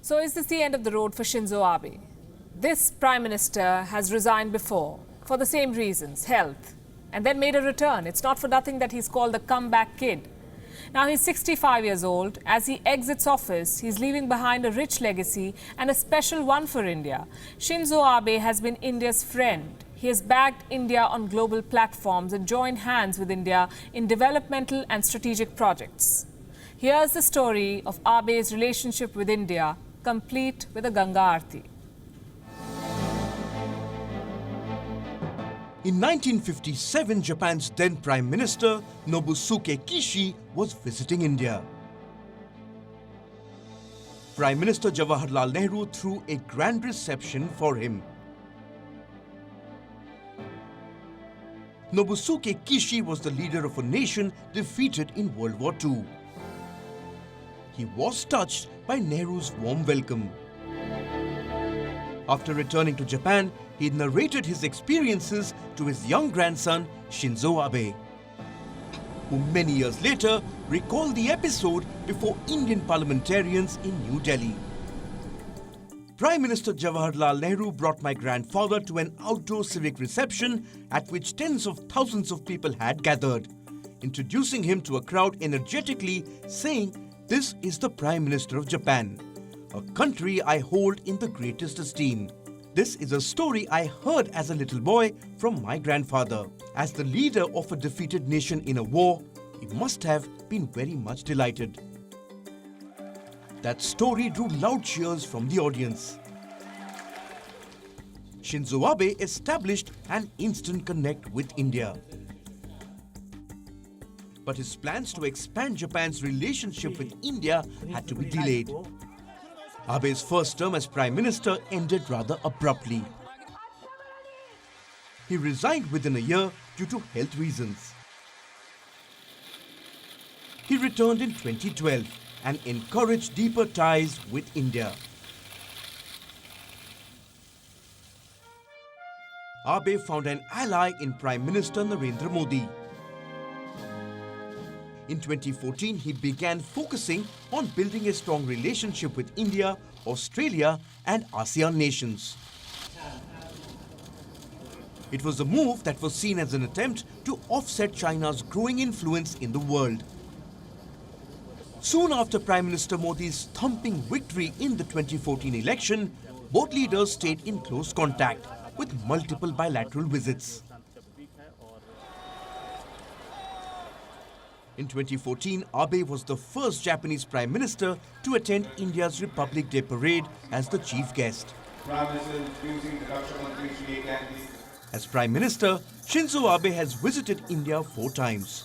So is this the end of the road for Shinzo Abe? This Prime Minister has resigned before for the same reasons, health, and then made a return. It's not for nothing that he's called the comeback kid. Now he's 65 years old. As he exits office, he's leaving behind a rich legacy and a special one for India. Shinzo Abe has been India's friend. He has backed India on global platforms and joined hands with India in developmental and strategic projects. Here's the story of Abe's relationship with India, complete with a Ganga Aarti. In 1957, Japan's then Prime Minister Nobusuke Kishi was visiting India. Prime Minister Jawaharlal Nehru threw a grand reception for him. Nobusuke Kishi was the leader of a nation defeated in World War II. He was touched by Nehru's warm welcome. After returning to Japan, he narrated his experiences to his young grandson Shinzo Abe, who many years later recalled the episode before Indian parliamentarians in New Delhi. Prime Minister Jawaharlal Nehru brought my grandfather to an outdoor civic reception at which tens of thousands of people had gathered, introducing him to a crowd energetically, saying, "This is the Prime Minister of Japan, a country I hold in the greatest esteem." This is a story I heard as a little boy from my grandfather. As the leader of a defeated nation in a war, he must have been very much delighted. That story drew loud cheers from the audience. Shinzo Abe established an instant connect with India. But his plans to expand Japan's relationship with India had to be delayed. Abe's first term as Prime Minister ended rather abruptly. He resigned within a year due to health reasons. He returned in 2012 and encouraged deeper ties with India. Abe found an ally in Prime Minister Narendra Modi. In 2014, he began focusing on building a strong relationship with India, Australia and ASEAN nations. It was a move that was seen as an attempt to offset China's growing influence in the world. Soon after Prime Minister Modi's thumping victory in the 2014 election, both leaders stayed in close contact with multiple bilateral visits. In 2014, Abe was the first Japanese Prime Minister to attend India's Republic Day parade as the chief guest. As Prime Minister, Shinzo Abe has visited India 4 times.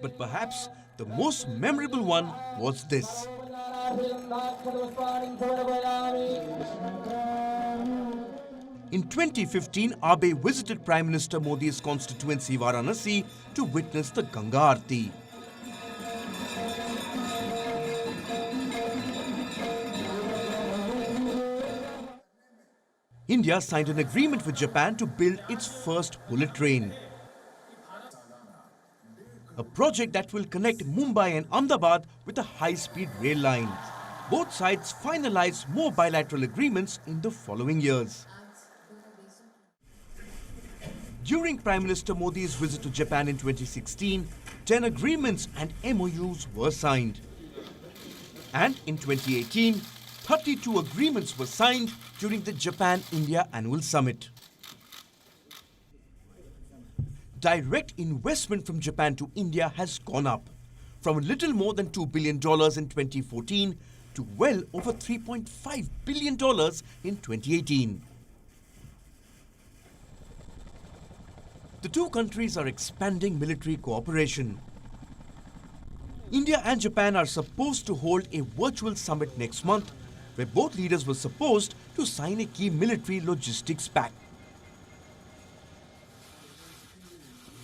But perhaps the most memorable one was this. In 2015, Abe visited Prime Minister Modi's constituency Varanasi to witness the Ganga Aarti. India signed an agreement with Japan to build its first bullet train, a project that will connect Mumbai and Ahmedabad with a high-speed rail line. Both sides finalized more bilateral agreements in the following years. During Prime Minister Modi's visit to Japan in 2016, 10 agreements and MOUs were signed. And in 2018, 32 agreements were signed during the Japan-India Annual Summit. Direct investment from Japan to India has gone up from a little more than $2 billion in 2014 to well over $3.5 billion in 2018. The two countries are expanding military cooperation. India and Japan are supposed to hold a virtual summit next month, where both leaders were supposed to sign a key military logistics pact.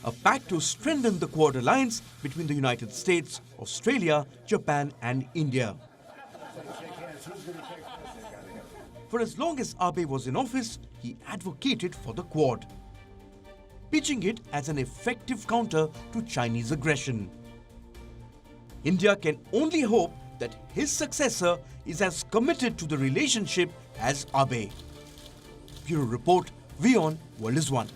A pact to strengthen the Quad alliance between the United States, Australia, Japan and India. For as long as Abe was in office, he advocated for the Quad, pitching it as an effective counter to Chinese aggression. India can only hope that his successor is as committed to the relationship as Abe. Bureau Report, WION World is One.